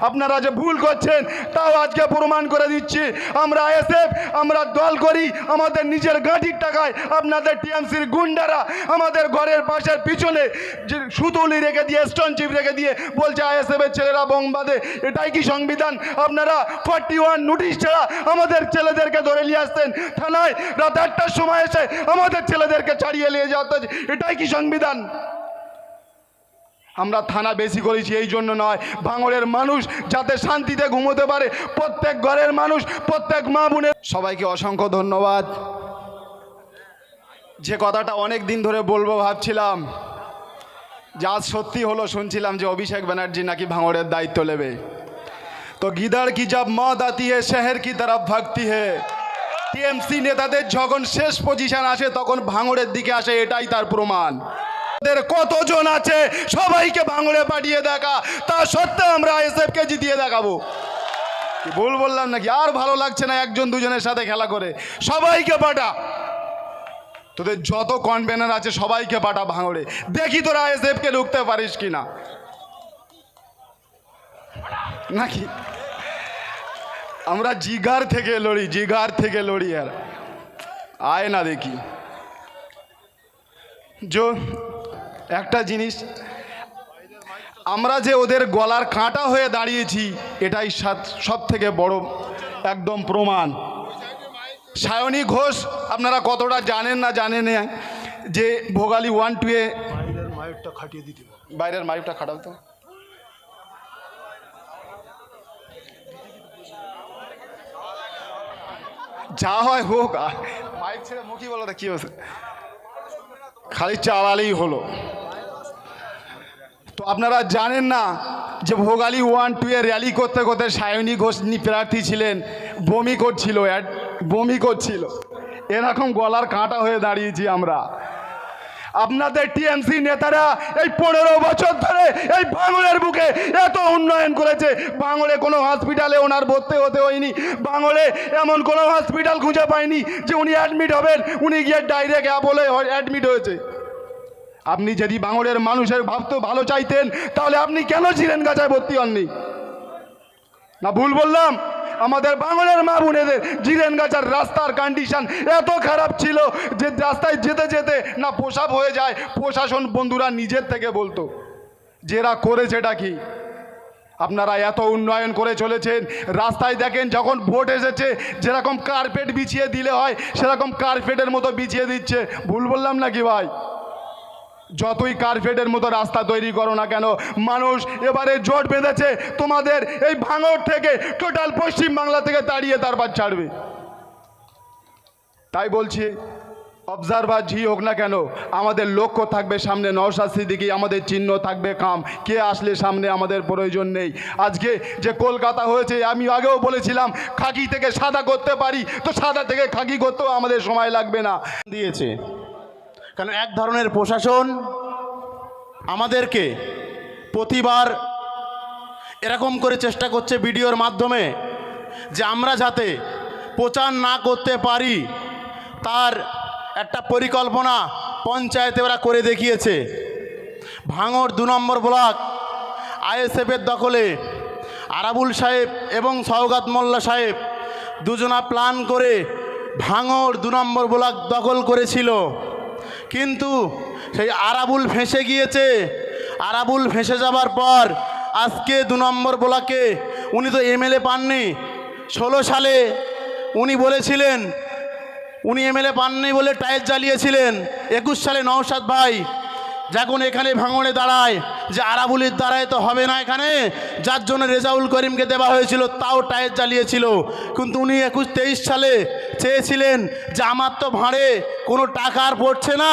আপনারা যে ভুল করছেন তাও আজকে প্রমাণ করে দিচ্ছি। আমরা আইএসএফ, আমরা দল করি আমাদের নিজের গাঁটির টাকায়। আপনাদের টিএমসির গুন্ডারা আমাদের ঘরের পাশের পিছনে যে সুতুলি রেখে দিয়ে, স্টোন চিপ রেখে দিয়ে বলছে আইএসএফের ছেলেরা বোম বাঁধে। এটাই কি সংবিধান? আপনারা 41 নোটিশ ছাড়া আমাদের ছেলেদেরকে ধরে নিয়ে আসতেন থানায়, রাত 8টার সময় এসে আমাদের ছেলেদেরকে ছাড়িয়ে নিয়ে যাওয়া, এটাই কি সংবিধান? আমরা থানা বেশি করেছি এই জন্য নয়, ভাঙড়ের মানুষ যাতে শান্তিতে ঘুমোতে পারে, প্রত্যেক ঘরের মানুষ, প্রত্যেক মা বোনের। সবাইকে অসংখ্য ধন্যবাদ। যে কথাটা অনেক দিন ধরে বলবো ভাবছিলাম, যে আজ সত্যি হলো। শুনছিলাম যে অভিষেক ব্যানার্জি নাকি ভাঙড়ের দায়িত্ব নেবে। তো গিদার কি জব মত আতি হে শহর কি তরফ ভাগতি হে। টিএমসি নেতাদের যখন শেষ পজিশন আসে তখন ভাঙড়ের দিকে আসে, এটাই তার প্রমাণ। কতজন আছে সবাইকে ভাঙড়ে পাঠিয়ে দেখা, তা সত্ত্বেও আমরা আইএসএফকে জিতিয়ে দেখাবো। ভুল বললাম নাকি? আর ভালো লাগছে না একজন দুজনের সাথে খেলা করে। সবাইকে পাঠা, তোদের যত কনভেনার আছে সবাইকে পাঠা ভাঙড়ে, দেখি তোরা আইএসএফকে ঢুকতে পারিস কিনা নাকি। আমরা জিগার থেকে লড়ি, জিগার থেকে লড়ি। আর আয় না দেখি जो একটা জিনিস, আমরা যে ওদের গলার কাঁটা হয়ে দাঁড়িয়েছি এটাই সব থেকে বড় একদম প্রমাণ। সায়নী ঘোষ আপনারা কতটা জানেন না জানেন যে ভোগালী 1-2 এ বাইরের মাইকটা খাটিয়ে দিতে, বাইরের মাইকটা খাটাও তো। যা হয় হোক, মাইক ছেড়ে মুখী বলো তো কি হচ্ছে, খালি চালালেই হলো। তো আপনারা জানেন না যে ভোগালী 1-2 এ র্যালি করতে করতে সায়নী ঘোষ প্রার্থী ছিলেন, বমি করছিল। এরকম গলার কাঁটা হয়ে দাঁড়িয়েছি আমরা। আপনাদের টিএমসি নেতারা এই 15 বছর ধরে এই ভাঙড়ের বুকে এত উন্নয়ন করেছে। ভাঙড়ে কোনো হসপিটালে ওনার ভর্তি হতে হয়নি, ভাঙড়ে এমন কোনো হসপিটাল খুঁজে পায়নি যে উনি অ্যাডমিট হবেন, উনি গিয়ে ডাইরেক্ট বলে অ্যাডমিট হয়েছে। আপনি যদি ভাঙড়ের মানুষের ভাবতে ভালো চাইতেন তাহলে আপনি কেন জিরেনগাছায় ভর্তি হননি? না ভুল বললাম? আমাদের ভাঙড়ের মা বোনেদের জিরেনগাছার রাস্তার কন্ডিশন এত খারাপ ছিল যে রাস্তায় যেতে যেতে না প্রসাব হয়ে যায়। প্রশাসন বন্ধুরা নিজের থেকে বলতো যে এরা করেছে এটা কি। আপনারা এত উন্নয়ন করে চলেছেন, রাস্তায় দেখেন যখন ভোট এসেছে যেরকম কার্পেট বিছিয়ে দিলে হয় সেরকম কার্পেটের মতো বিছিয়ে দিচ্ছে। ভুল বললাম নাকি ভাই? যতই কার্পেটের মতো রাস্তা তৈরি করো না কেন, মানুষ এবারে জোট বেঁধেছে তোমাদের এই ভাঙড় থেকে টোটাল পশ্চিম বাংলা থেকে তাড়িয়ে তারপর ছাড়বে। তাই বলছি, অবজারভার জি হোক না কেন, আমাদের লক্ষ্য থাকবে সামনে নওশাদ সিদ্দিকী, আমাদের চিহ্ন থাকবে কাম। কে আসলে সামনে আমাদের প্রয়োজন নেই। আজকে যে কলকাতা হয়েছে, আমি আগেও বলেছিলাম খাকি থেকে সাদা করতে পারি, তো সাদা থেকে খাকি করতেও আমাদের সময় লাগবে না। দিয়েছে কারণ এক ধরনের প্রশাসন আমাদেরকে প্রতিবার এরকম করে চেষ্টা করছে ভিডিওর মাধ্যমে যে আমরা যাতে প্রচার না করতে পারি তার একটা পরিকল্পনা পঞ্চায়েতে ওরা করে দেখিয়েছে। ভাঙড় 2 নম্বর ব্লক আইএসএফের দখলে আরাবুল সাহেব এবং সওগাত মোল্লা সাহেব দুজনা প্ল্যান করে ভাঙড় 2 নম্বর ব্লক দখল করেছিল। কিন্তু সেই আরাবুল ফেঁসে গিয়েছে। আরাবুল ফেঁসে যাবার পর আজকে 2 নম্বর ব্লকে উনি তো এমএলএ পাননি। 16 সালে উনি বলেছিলেন, উনি এমএলএ পাননি বলে টায়ার জ্বালিয়েছিলেন। 21 সালে নওশাদ ভাই যখন এখানে ভাঙড়ে দাঁড়ায় যে আরাবুলের দ্বারায় তো হবে না এখানে, যার জন্য রেজাউল করিমকে দেওয়া হয়েছিল, তাও টায়ার জ্বালিয়েছিল। কিন্তু উনি 21-23 সালে চেয়েছিলেন যে আমার তো ভাঁড়ে কোনো টাকা আর পড়ছে না,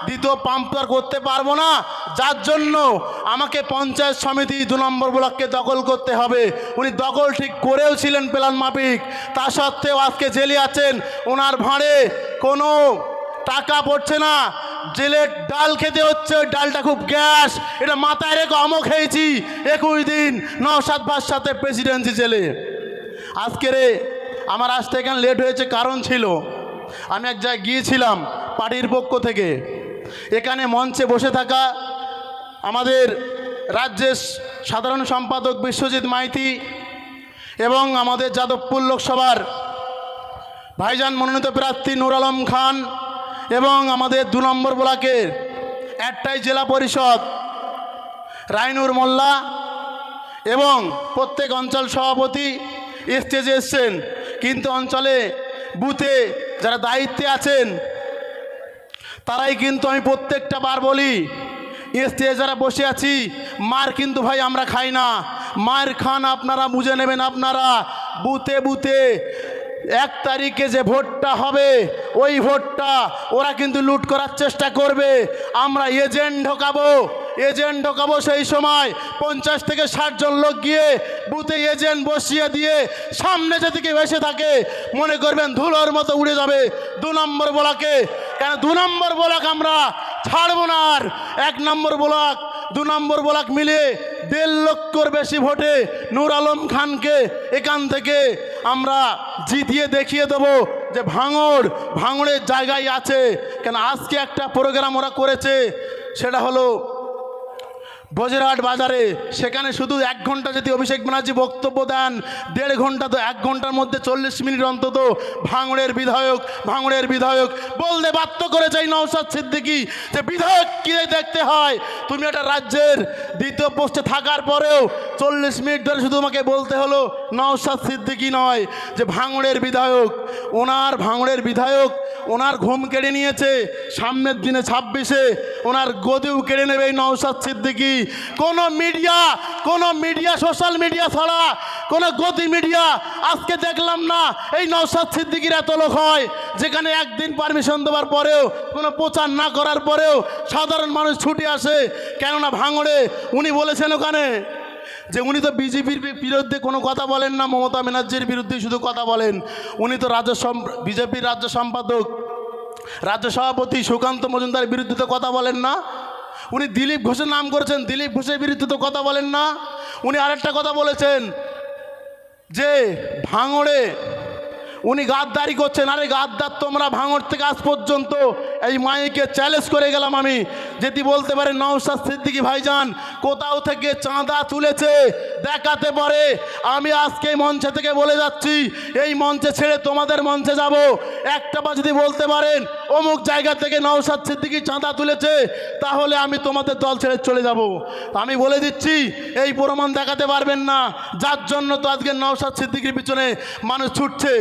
দ্বিতীয় পাম্প আর করতে পারবো না, যার জন্য আমাকে পঞ্চায়েত সমিতি 2 নম্বর ব্লককে দখল করতে হবে। উনি দখল ঠিক করেও ছিলেন প্ল্যান মাফিক, তা সত্ত্বেও আজকে জেলে আছেন। ওনার ভাঁড়ে কোনো টাকা পড়ছে না, জেলের ডাল খেতে হচ্ছে। ওই ডালটা খুব গ্যাস, এটা মাথায় রেখে আমও খেয়েছি 21 দিন নওশাদ ভাইয়ের সাথে প্রেসিডেন্সি জেলে। আজকে আমার আসতে এখানে লেট হয়েছে, কারণ ছিল আমি এক জায়গায় গিয়েছিলাম পার্টির পক্ষ থেকে। এখানে মঞ্চে বসে থাকা আমাদের রাজ্যের সাধারণ সম্পাদক বিশ্বজিৎ মাইতি এবং আমাদের যাদবপুর লোকসভার ভাইজান মনোনীত প্রার্থী নূর আলম খান এবং আমাদের 2 নম্বর ব্লকের একটাই জেলা পরিষদ রাইনুর মোল্লা এবং প্রত্যেক অঞ্চল সভাপতি স্টেজে এসছেন, কিন্তু অঞ্চলে বুথে যারা দায়িত্বে আছেন তারাই কিন্তু আমি প্রত্যেকটা বার বলি, স্টেজে যারা বসে আছি মার কিন্তু ভাই আমরা খাই না, মার খান আপনারা বুঝে নেবেন। আপনারা বুথে বুথে 1 তারিখে যে ভোটটা হবে ওই ভোটটা ওরা কিন্তু লুট করার চেষ্টা করবে। আমরা এজেন্ট ঢোকাবো সেই সময় 50 থেকে 60 জন লোক গিয়ে বুথে এজেন্ট বসিয়ে দিয়ে সামনে যেদিকে ভেসে থাকে মনে করবেন ধুলোর মতো উড়ে যাবে 2 নম্বর ব্লকে। কেন 2 নম্বর ব্লক আমরা ছাড়বো না, আর 1 নম্বর ব্লক 2 নম্বর ব্লক মিলে 1.5 লক্ষর বেশি ভোটে নূর আলম খানকে এখান থেকে আমরা জিতিয়ে দেখিয়ে দেবো যে ভাঙড়ের জায়গায় আছে। কেন আজকে একটা প্রোগ্রাম ওরা করেছে, সেটা হলো বজরাহাট বাজারে, সেখানে শুধু 1 ঘন্টা যদি অভিষেক ব্যানার্জি বক্তব্য দেন 1.5 ঘন্টা, তো 1 ঘন্টার মধ্যে 40 মিনিট অন্তত ভাঙড়ের বিধায়ক বলতে বাধ্য করেছে এই নওশাদ সিদ্দিকী যে বিধায়ক কি দেখতে হয়। তুমি একটা রাজ্যের 2য় পোস্টে থাকার পরেও 40 মিনিট ধরে শুধু আমাকে বলতে হলো নওশাদ সিদ্দিকী নয়, যে ভাঙড়ের বিধায়ক। ওনার ঘুম কেড়ে নিয়েছে, সামনের দিনে 26-এ ওনার গদিও কেড়ে নেবে এই নওশাদ সিদ্দিকী। কোনো মিডিয়া সোশ্যাল মিডিয়া ছাড়া কোনো গদি মিডিয়া আজকে দেখলাম না এই নওশাদ সিদ্দিকীর এত লোক হয়, যেখানে একদিন পারমিশন দেওয়ার পরেও কোনো প্রচার না করার পরেও সাধারণ মানুষ ছুটে আসে। কেননা ভাঙড়ে উনি বলেছেন ওখানে যে উনি তো বিজেপির বিরুদ্ধে কোনো কথা বলেন না, মমতা ব্যানার্জির বিরুদ্ধে শুধু কথা বলেন। উনি তো বিজেপির রাজ্য সম্পাদক, রাজ্য সভাপতি সুকান্ত মজুমদারের বিরুদ্ধে তো কথা বলেন না। উনি দিলীপ ঘোষের নাম করেছেন, দিলীপ ঘোষের বিরুদ্ধে তো কথা বলেন না। উনি আরেকটা কথা বলেছেন যে ভাঙড়ে উনি গাদ্দারি করছেন। আরে গাদ্দার তোমরা ভাঙড় থেকে আজ পর্যন্ত এই মাইকে চ্যালেঞ্জ করে গেলাম আমি, যদি বলতে পারে নওশাদ সিদ্দিকী ভাইজান কোথাও থেকে চাঁদা তুলেছে দেখাতে পারে, আমি আজকে এই মঞ্চে থেকে বলে যাচ্ছি এই মঞ্চে ছেড়ে তোমাদের মঞ্চে যাব। একটা বা যদি বলতে পারেন অমুক জায়গা থেকে নওশাদ সিদ্দিকী চাঁদা তুলেছে, তাহলে আমি তোমাদের দল ছেড়ে চলে যাব। আমি বলে দিচ্ছি এই প্রমাণ দেখাতে পারবেন না, যার জন্য তো আজকে নওশাদ সিদ্দিকীর পিছনে মানুষ ছুটছে।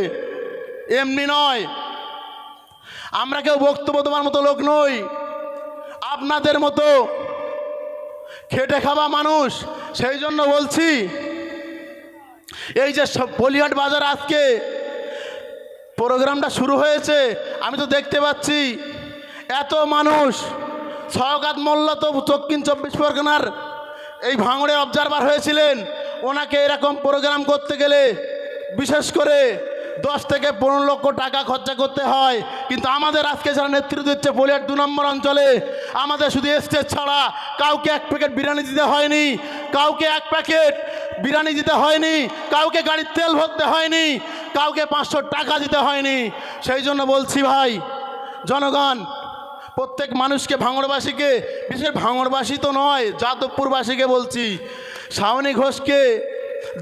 এমনি নয়, আমরা কেউ বক্তব্য দেওয়ার মতো লোক নই, আপনাদের মতো খেটে খাওয়া মানুষ। সেই জন্য বলছি এই যে বলিহাট বাজার আজকে প্রোগ্রামটা শুরু হয়েছে, আমি তো দেখতে পাচ্ছি এত মানুষ। সওগাত মোল্লা তো দক্ষিণ 24 পরগনার এই ভাঙড়ে অবজারভার হয়েছিলেন, ওনাকে এরকম প্রোগ্রাম করতে গেলে বিশেষ করে 10 থেকে 15 লক্ষ টাকা খরচা করতে হয়। কিন্তু আমাদের আজকে যারা নেতৃত্ব দিচ্ছে বলিহাট 2 নম্বর অঞ্চলে, আমাদের শুধু স্টেজ ছাড়া কাউকে 1 প্যাকেট বিরিয়ানি দিতে হয়নি, কাউকে গাড়ির তেল ভরতে হয়নি, কাউকে 500 টাকা দিতে হয়নি। সেই জন্য বলছি ভাই জনগণ, প্রত্যেক মানুষকে, ভাঙড়বাসীকে, বিশেষ ভাঙড়বাসী তো নয় যাদবপুরবাসীকে বলছি, শাওনি ঘোষকে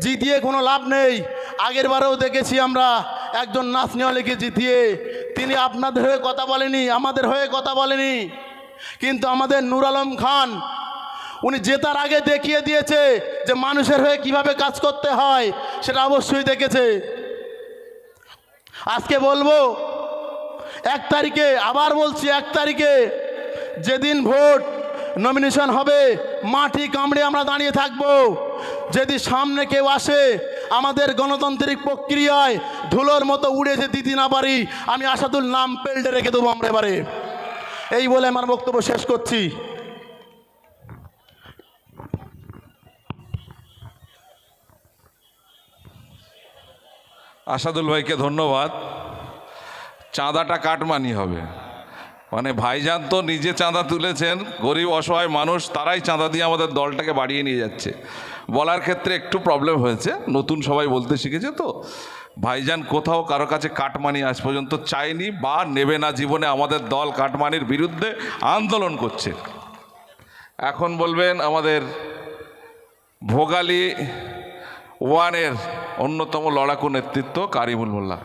জিতিয়ে কোনো লাভ নেই। আগের বারেও দেখেছি আমরা একজন নাচনিওয়ালিকে জিতিয়ে, তিনি আপনাদের হয়ে কথা বলেনি, আমাদের হয়ে কথা বলেনি। কিন্তু আমাদের নূর আলম খান উনি জেতার আগে দেখিয়ে দিয়েছে যে মানুষের হয়ে কিভাবে কাজ করতে হয়, সেটা অবশ্যই দেখেছে। আজকে বলবো 1 তারিখে, আবার বলছি 1 তারিখে যেদিন ভোট নমিনেশন হবে, মাটি কামড়ে আমরা দাঁড়িয়ে থাকবো। যদি সামনে কেউ আসে আমাদের গণতান্ত্রিক প্রক্রিয়ায় ধুলোর মতো উড়ে যে দিতে না পারি, আমি আসাদুল নাম পেল্টে রেখে দেবো আমরা এবারে। এই বলে আমার বক্তব্য শেষ করছি। আসাদুল ভাইকে ধন্যবাদ। চাঁদাটা কাটমানি হবে, মানে ভাইজান তো নিজে চাঁদা তুলেছেন, গরিব অসহায় মানুষ তারাই চাঁদা দিয়ে আমাদের দলটাকে বাড়িয়ে নিয়ে যাচ্ছে। বলার ক্ষেত্রে একটু প্রবলেম হয়েছে, নতুন সবাই বলতে শিখেছে তো। ভাইজান কোথাও কারো কাছে কাটমানি আজ পর্যন্ত চায়নি বা নেবে না জীবনে। আমাদের দল কাটমানির বিরুদ্ধে আন্দোলন করছে। এখন বলবেন আমাদের ভোগালী ওয়ানের অন্যতম লড়াকু নেতৃত্ব কারিমুল মোল্লা।